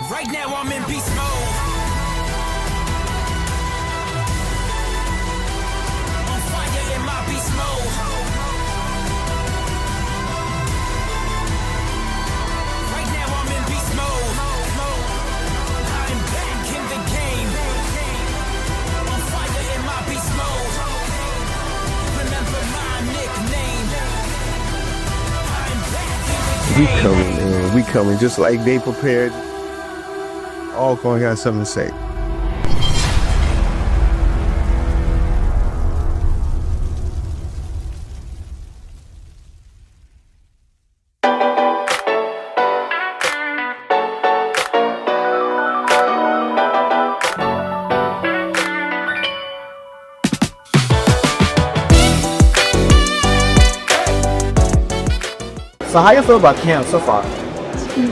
Right now I'm in beast mode. On fire in my beast mode. Right now I'm in beast mode. I'm back in the game. On fire in my beast mode. Remember my nickname. I'm back in the game. We coming, man. We coming just like they prepared. Alcorn got something to say. So how you feel about camp so far?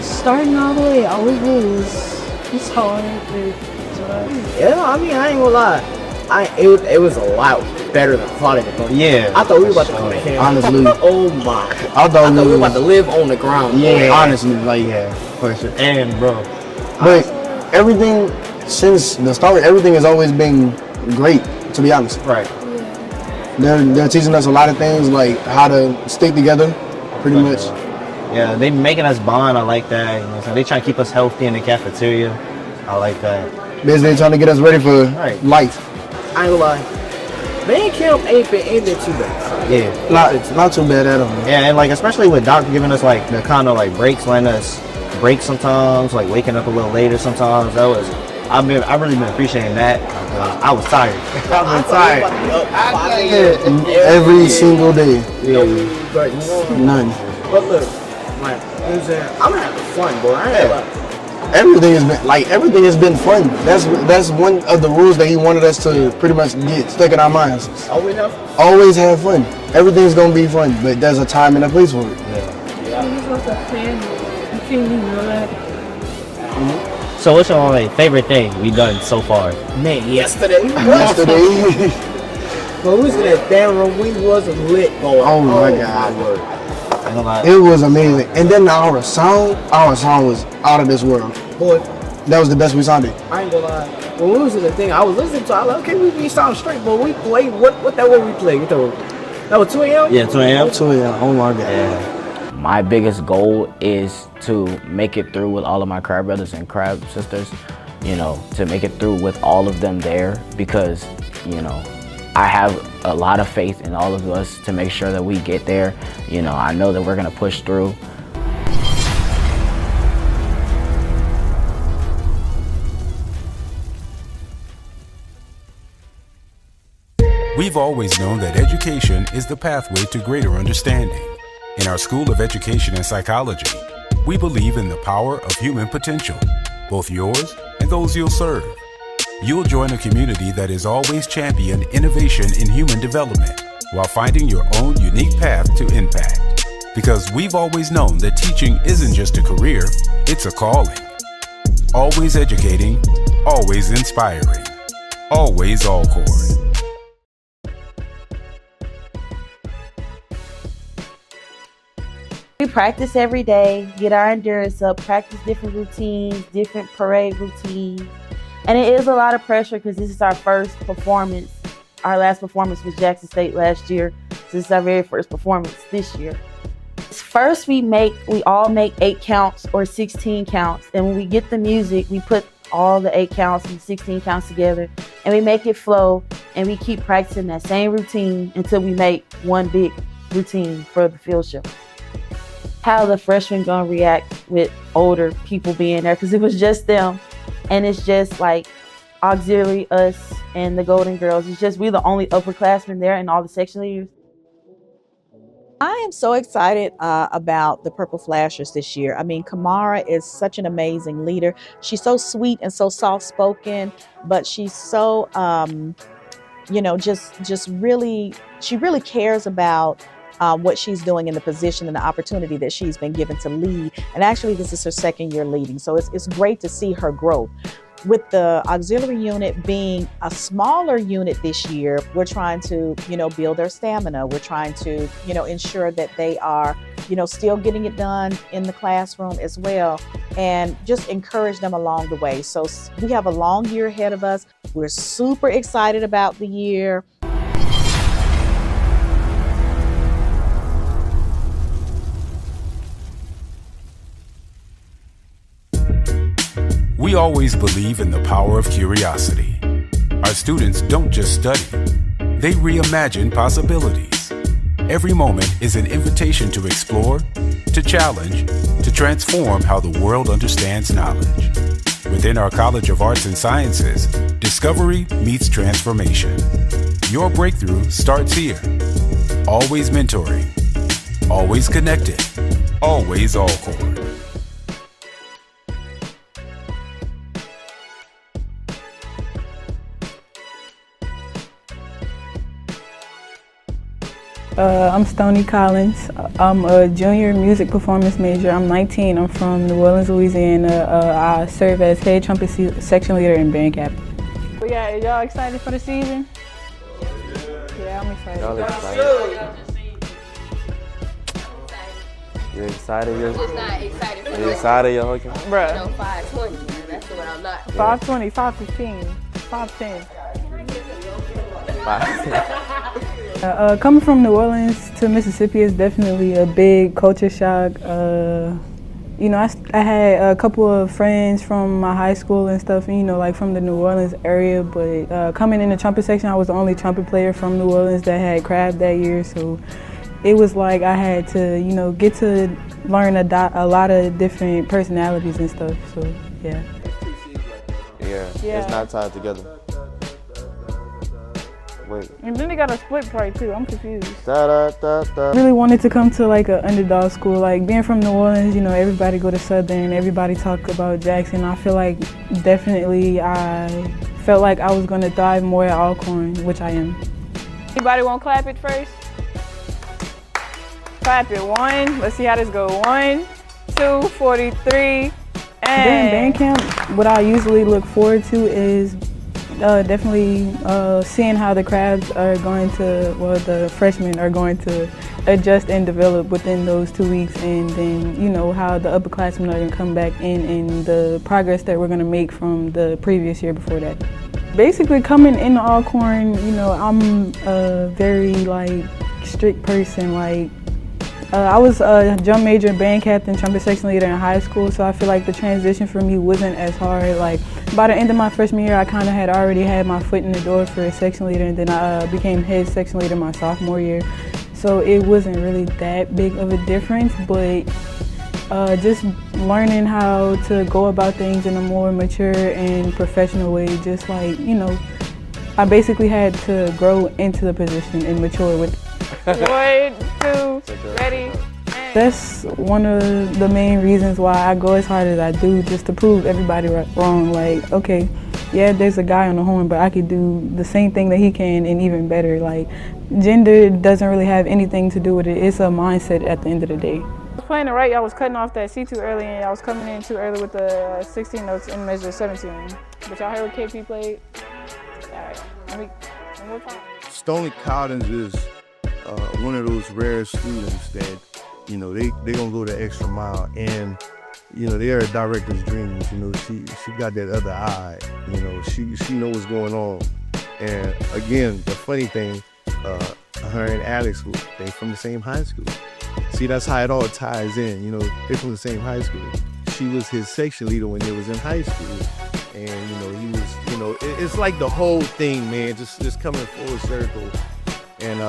Starting all the way, always was. It's hard, but Yeah, I mean, I ain't gonna lie. It was a lot better than I thought it was gonna be. Yeah. I thought we were about to come to camp. Honestly. Oh my. I thought we were about to live on the ground. Yeah, honestly, like, Yeah, for sure. and bro, But everything since the start, everything has always been great. To be honest, right. they're teaching us a lot of things, like how to stick together, pretty much. Yeah, they making us bond. I like that. You know what I'm saying? They trying to keep us healthy in the cafeteria. I like that. Basically, trying to get us ready for Right. life. I ain't gonna lie. Main camp ain't been too bad. Yeah. Not too bad at all. Yeah, and like especially with Doc giving us like the kind of like breaks, letting us break sometimes, like waking up a little later sometimes. I've really been appreciating that. I was tired. I've been tired. Every single day. Yeah. But, None. but look, like, I'm having fun, boy. I ain't gonna lie. Everything has been fun. That's one of the rules that he wanted us to pretty much get stuck in our minds. Always have fun. Everything's gonna be fun, but there's a time and a place for it. it's like a family. You can't even know that. So what's your like, favorite thing we done so far? Man, yesterday. Yesterday. But we was in that damn room. We wasn't lit, boy. Oh my God. word. I ain't gonna lie. It was amazing. And then our sound was out of this world. Boy, That was the best we sounded. I ain't gonna lie. When we was in the thing, I was listening to it. I was like, okay, we sound straight, but we played, what that what we played? That was 2 a.m.? Yeah, 2 a.m. So yeah, oh my God. Yeah. My biggest goal is to make it through with all of my crab brothers and crab sisters, you know, to make it through with all of them there, because, you know, I have a lot of faith in all of us to make sure that we get there. You know, I know that we're gonna push through. We've always known that education is the pathway to greater understanding. In our School of Education and Psychology, we believe in the power of human potential, both yours and those you'll serve. You'll join a community that has always championed innovation in human development while finding your own unique path to impact. Because we've always known that teaching isn't just a career, it's a calling. Always educating, always inspiring, always Alcorn. We practice every day, get our endurance up, practice different routines, different parade routines. And it is a lot of pressure because this is our first performance. Our last performance was Jackson State last year. So this is our very first performance this year. First, we all make 8 counts or 16 counts. And when we get the music, we put all the 8 counts and 16 counts together and we make it flow, and we keep practicing that same routine until we make one big routine for the field show. How the freshmen gonna react with older people being there, because it was just them, and it's just like auxiliary, us, and the Golden Girls. It's just we the only upperclassmen there and all the section leaders. I am so excited about the Purple Flashers this year. I mean, Kamara is such an amazing leader. She's so sweet and so soft-spoken, but she's so, you know, just really, she really cares about what she's doing in the position and the opportunity that she's been given to lead. And actually, this is her 2nd year leading. So it's great to see her grow. With the auxiliary unit being a smaller unit this year, we're trying to, you know, build their stamina. We're trying to, you know, ensure that they are still getting it done in the classroom as well, and just encourage them along the way. So we have a long year ahead of us. We're super excited about the year. We always believe in the power of curiosity. Our students don't just study, they reimagine possibilities. Every moment is an invitation to explore, to challenge, to transform how the world understands knowledge. Within our College of Arts and Sciences, discovery meets transformation. Your breakthrough starts here. Always mentoring, always connected, always Alcorn. I'm Stoney Collins. I'm a junior music performance major. I'm 19. I'm from New Orleans, Louisiana. I serve as head trumpet section leader and band captain. But yeah, y'all excited for the season? Yeah, I'm excited. Y'all excited? You're excited? You're just not excited for you excited, yo? Okay. Bruh. No, 520. That's what I'm not. 520, 515, 510. Coming from New Orleans to Mississippi is definitely a big culture shock. I had a couple of friends from my high school and stuff, like from the New Orleans area, but coming in the trumpet section, I was the only trumpet player from New Orleans that had crab that year, so it was like I had to, get to learn a lot of different personalities and stuff, so yeah. Yeah, it's not tied together. Wait. And then they got a split part too. I'm confused. Da. Really wanted to come to like an underdog school. Like being from New Orleans, everybody go to Southern, everybody talk about Jackson. I feel like definitely I felt like I was going to thrive more at Alcorn, which I am. Anybody want to clap it first? Clap it. 1. Let's see how this go. 1, 2, 43, and during band camp, what I usually look forward to is definitely seeing how the crabs are going to, the freshmen are going to adjust and develop within those 2 weeks, and then, how the upperclassmen are going to come back in and the progress that we're going to make from the previous year before that. Basically, coming into Alcorn, I'm a very, strict person. I was a drum major, band captain, trumpet section leader in high school, so I feel like the transition for me wasn't as hard. By the end of my freshman year, I kind of had already had my foot in the door for a section leader, and then I became head section leader my sophomore year. So it wasn't really that big of a difference, but just learning how to go about things in a more mature and professional way, just I basically had to grow into the position and mature with it. 1, 2, ready. That's one of the main reasons why I go as hard as I do, just to prove everybody wrong. Okay, yeah, there's a guy on the horn, but I could do the same thing that he can and even better. Gender doesn't really have anything to do with it. It's a mindset at the end of the day. I was playing it right. I was cutting off that C too early, and I was coming in too early with the 16 notes in measure 17. But y'all heard what KP played? All right, one more time. Stoney Collins is one of those rare students that, they gonna go the extra mile, and, they are a director's dreams. She got that other eye, she knows what's going on. And again, the funny thing, her and Alex, they from the same high school. See, that's how it all ties in, they're from the same high school. She was his section leader when they was in high school, and, he was, it's like the whole thing, man, just coming full circle. And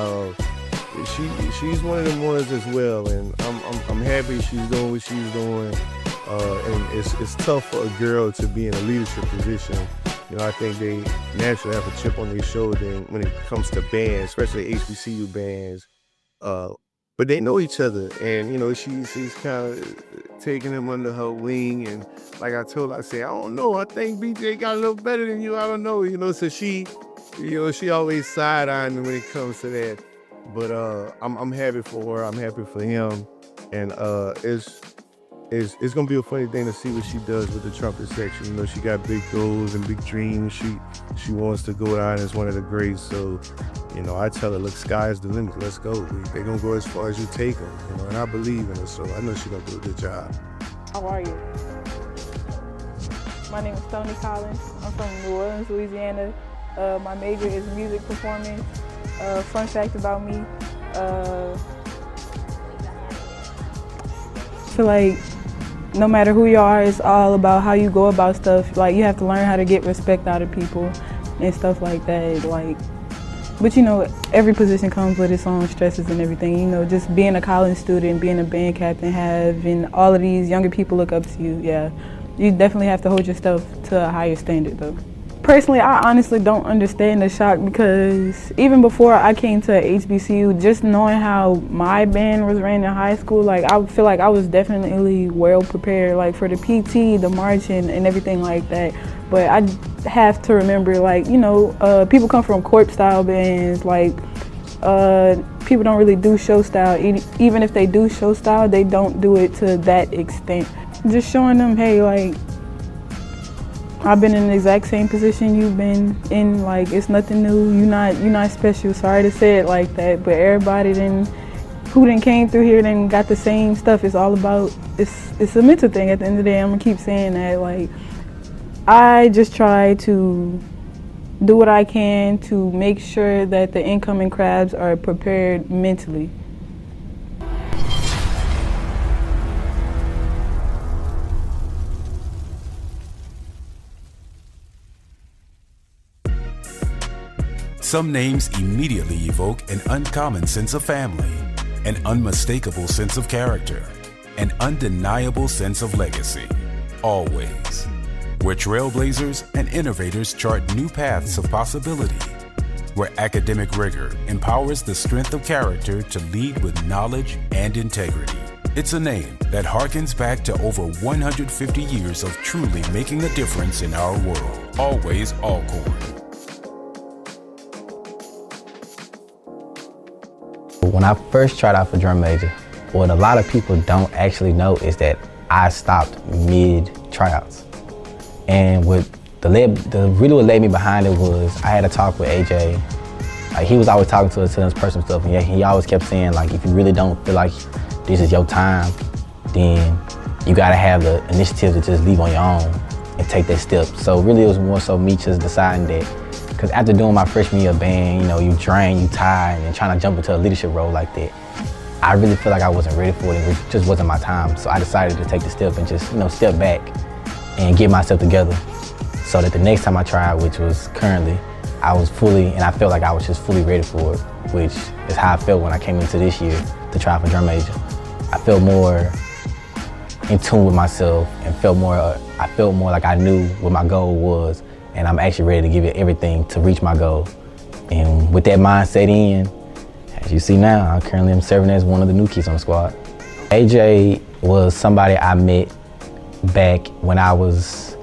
she's one of them ones as well, and I'm happy she's doing what she's doing. And it's tough for a girl to be in a leadership position. I think they naturally have a chip on their shoulder when it comes to bands, especially HBCU bands. But they know each other, and she's kind of taking him under her wing. And like I told her, I said, I don't know, I think BJ got a little better than you. I don't know, So she always side-eyeing me when it comes to that. But I'm happy for her. I'm happy for him, and it's gonna be a funny thing to see what she does with the trumpet section. You know, she got big goals and big dreams. She wants to go down as one of the greats. So, you know, I tell her, look, sky's the limit. Let's go. They're gonna go as far as you take them. You know, and I believe in her. So I know she's gonna do a good job. How are you? My name is Tony Collins. I'm from New Orleans, Louisiana. My major is music performance. Fun fact about me, I feel like no matter who you are, it's all about how you go about stuff. Like, you have to learn how to get respect out of people and stuff like that. Like, but you know, every position comes with its own stresses and everything. You know, just being a college student, being a band captain, having all of these younger people look up to you, yeah. You definitely have to hold yourself to a higher standard though. Personally, I honestly don't understand the shock because even before I came to HBCU, just knowing how my band was ran in high school, like I feel like I was definitely well prepared, like for the PT, the marching, and everything like that. But I have to remember, like, you know, people come from corp style bands, like people don't really do show style. Even if they do show style, they don't do it to that extent. Just showing them, hey, like, I've been in the exact same position you've been in. Like, it's nothing new. You're not special. Sorry to say it like that, but everybody who came through here got the same stuff. It's all about, it's a mental thing. At the end of the day, I'm gonna keep saying that. Like, I just try to do what I can to make sure that the incoming crabs are prepared mentally. Some names immediately evoke an uncommon sense of family, an unmistakable sense of character, an undeniable sense of legacy. Always. Where trailblazers and innovators chart new paths of possibility. Where academic rigor empowers the strength of character to lead with knowledge and integrity. It's a name that harkens back to over 150 years of truly making a difference in our world. Always Alcorn. When I first tried out for drum major, what a lot of people don't actually know is that I stopped mid-tryouts. And what really what led me behind it was I had a talk with AJ. Like, he was always talking to us personal stuff, and he always kept saying, like, if you really don't feel like this is your time, then you gotta have the initiative to just leave on your own and take that step. So really it was more so me just deciding that, because after doing my freshman year band, you know, you drain, you tired, and trying to jump into a leadership role like that, I really feel like I wasn't ready for it. It just wasn't my time. So I decided to take the step and just, you know, step back and get myself together so that the next time I tried, which was currently, I was fully, and I felt like I was just fully ready for it, which is how I felt when I came into this year to try for drum major. I felt more in tune with myself and I felt more like I knew what my goal was, and I'm actually ready to give it everything to reach my goal. And with that mindset in, as you see now, I currently am serving as one of the new kids on the squad. AJ was somebody I met back when I was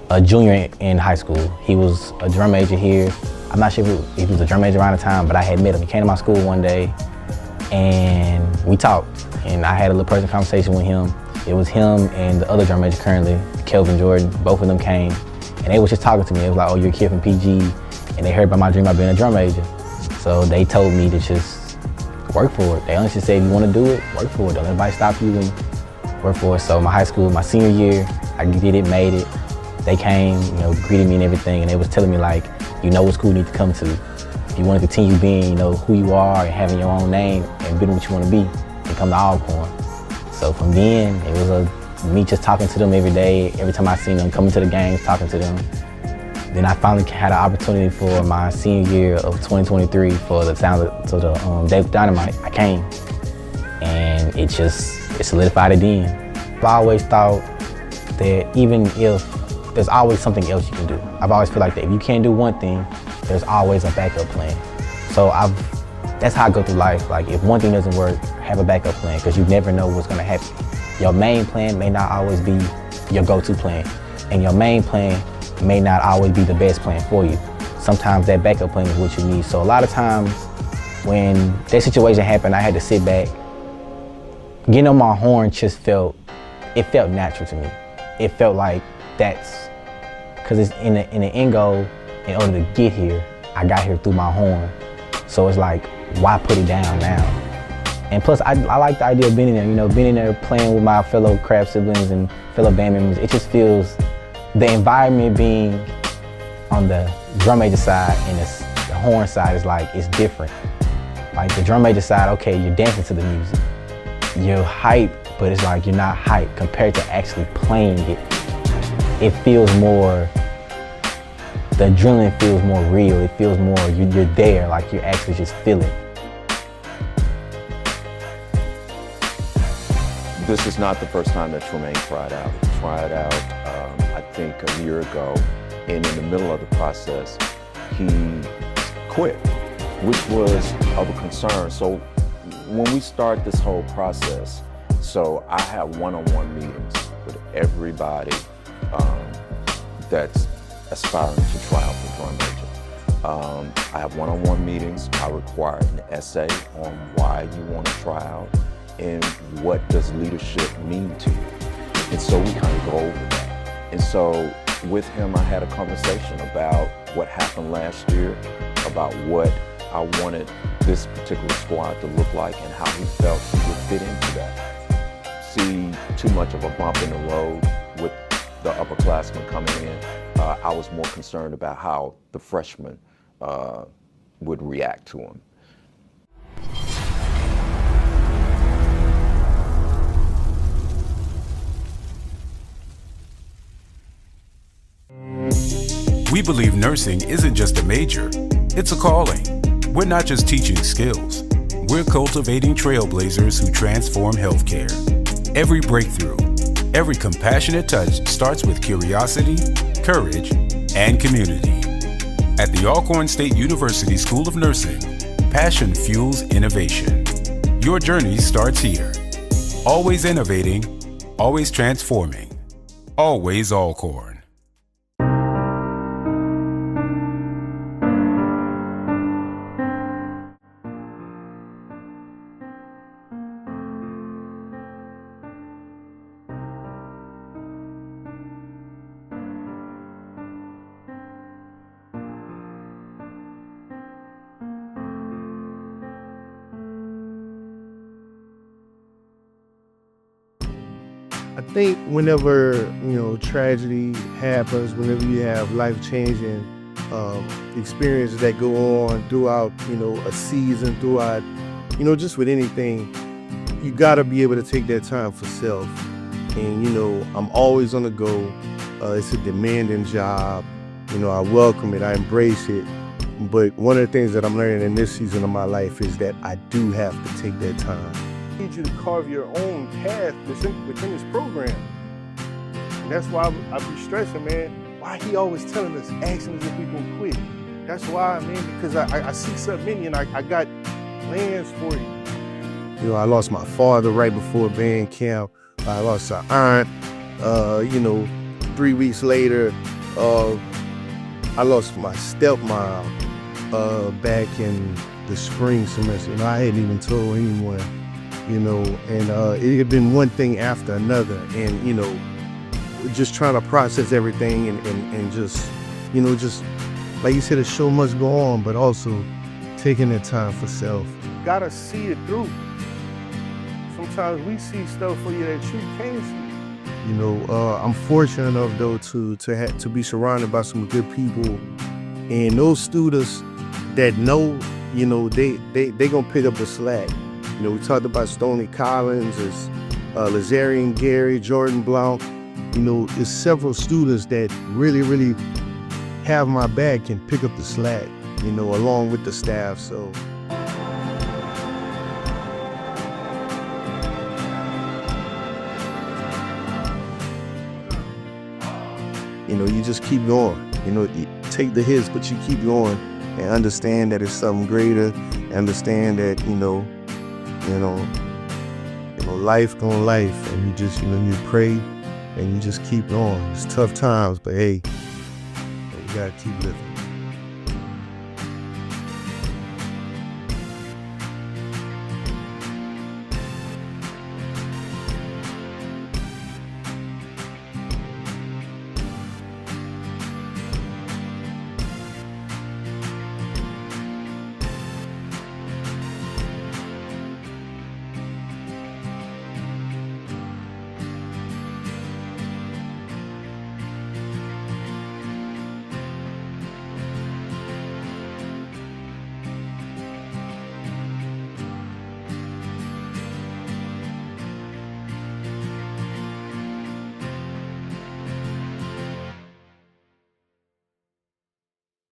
a junior in high school. He was a drum major here. I'm not sure if he was a drum major around the time, but I had met him. He came to my school one day and we talked. And I had a little personal conversation with him. It was him and the other drum major currently, Kelvin Jordan. Both of them came and they was just talking to me. It was like, oh, you're a kid from PG. And they heard about my dream about being a drum major. So they told me to just work for it. They honestly said, if you want to do it, work for it. Don't let anybody stop you and work for it. So my high school, my senior year, I did it, made it. They came, you know, greeted me and everything, and they was telling me, like, you know what school you need to come to. If you want to continue being, you know, who you are and having your own name and being what you want to be, then come to Alcorn. So from then, it was me just talking to them every day, every time I seen them, coming to the games, talking to them. Then I finally had an opportunity for my senior year of 2023 for the Sounds of Dyn-O-Mite. I came, and it solidified it then. I've always thought that even if there's always something else you can do. I've always feel like that if you can't do one thing, there's always a backup plan. So that's how I go through life. Like, if one thing doesn't work, have a backup plan, because you never know what's gonna happen. Your main plan may not always be your go-to plan, and your main plan may not always be the best plan for you. Sometimes that backup plan is what you need. So a lot of times when that situation happened, I had to sit back. Getting on my horn just felt it felt natural to me. It felt like that's, because it's in the end goal, in order to get here, I got here through my horn. So it's like, why put it down now? And plus, I like the idea of being in there, you know, being in there playing with my fellow crab siblings and fellow band members. It just feels, the environment being on the drum major side and the horn side is like, it's different. Like the drum major side, okay, you're dancing to the music. You're hype, but it's like you're not hype compared to actually playing it. It feels more, the adrenaline feels more real. It feels more, you're there, like you're actually just feeling. This is not the first time that Tremaine tried out. He tried out, I think, a year ago, and in the middle of the process, he quit, which was of a concern. So when we start this whole process, so I have one-on-one meetings with everybody that's aspiring to try out for drum major. I have one-on-one meetings. I require an essay on why you want to try out and what does leadership mean to you. And so we kind of go over that. And so with him, I had a conversation about what happened last year, about what I wanted this particular squad to look like and how he felt he would fit into that. See too much of a bump in the road with the upperclassmen coming in. I was more concerned about how the freshmen would react to him. We believe nursing isn't just a major, it's a calling. We're not just teaching skills, we're cultivating trailblazers who transform healthcare. Every breakthrough, every compassionate touch starts with curiosity, courage, and community. At the Alcorn State University School of Nursing, passion fuels innovation. Your journey starts here. Always innovating, always transforming, always Alcorn. I think whenever, tragedy happens, whenever you have life-changing experiences that go on throughout, a season, throughout, just with anything, you gotta be able to take that time for self. And, I'm always on the go. It's a demanding job. I welcome it, I embrace it. But one of the things that I'm learning in this season of my life is that I do have to take that time. I need you to carve your own path within this program. And that's why I be stressing, man, why he always telling us, asking us if we gonna quit. That's why, man, because I see something in you and I got plans for you. I lost my father right before band camp. I lost an aunt, 3 weeks later. I lost my stepmom back in the spring semester. I hadn't even told anyone. And it had been one thing after another, and just trying to process everything and just like you said, the show must go on, but also taking that time for self. Gotta see it through. Sometimes we see stuff for you that you can't see. I'm fortunate enough though to be surrounded by some good people, and those students that know, they gonna pick up the slack. We talked about Stoney Collins, there's Lazarian Gary, Jordan Blount. There's several students that really, really have my back and pick up the slack, along with the staff. So. You just keep going. You take the hits, but you keep going and understand that it's something greater. Understand that, life gonna life, and you just, you pray and you just keep going. It's tough times, but hey, you gotta keep living.